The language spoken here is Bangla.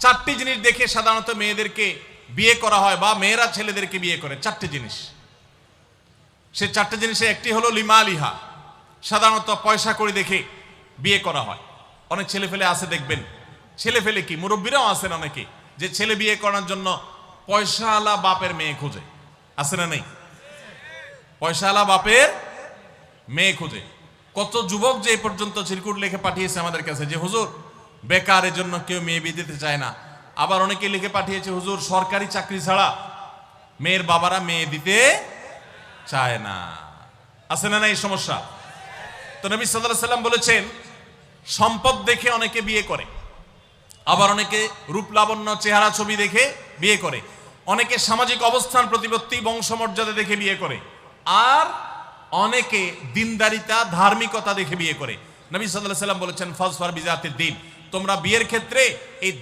চারটি জিনিস দেখে সাধারণত মেয়েদেরকে বিয়ে করা হয় বা মেয়েরা ছেলেদেরকে বিয়ে করে। চারটি জিনিস, সে চারটি জিনিসে একটি হলো লিমালিহা, সাধারণত পয়সা কড়ি দেখে বিয়ে করা হয়। অনেক ছেলে ফেলে আছে দেখবেন, ছেলে ফেলে কি মুরব্বীরাও আছেন অনেকে, যে ছেলে বিয়ে করার জন্য পয়সাওয়ালা বাপের মেয়ে খোঁজে, আছে না নেই? পয়সাওয়ালা বাপের মেয়ে খোঁজে। কত যুবক যে এ পর্যন্ত চিরকুট লিখে পাঠিয়েছে আমাদের কাছে যে হুজুর বেকারের জন্য কেউ মেয়ে বিয়ে দিতে চায় না। আবার অনেকে লিখে পাঠিয়েছে হুজুর সরকারি চাকরি ছাড়া মেয়ের বাবারা মেয়ে দিতে চায় না। আছে না এই সমস্যা? তো নবী সাল্লাল্লাহু আলাইহি ওয়াসাল্লাম বলেছেন সম্পদ দেখে অনেকে বিয়ে করে, আবার অনেকে রূপ লাবণ্য চেহারা ছবি দেখে বিয়ে করে, অনেকে সামাজিক অবস্থান প্রতিপত্তি বংশমর্যাদা দেখে বিয়ে করে, আর অনেকে দিনদারিতা ধার্মিকতা দেখে বিয়ে করে। নবী সাল্লাল্লাহু আলাইহি ওয়াসাল্লাম বলেছেন ফাজফার বিজাতিদ দ্বীন, তোমরা বিয়ের ক্ষেত্রে এই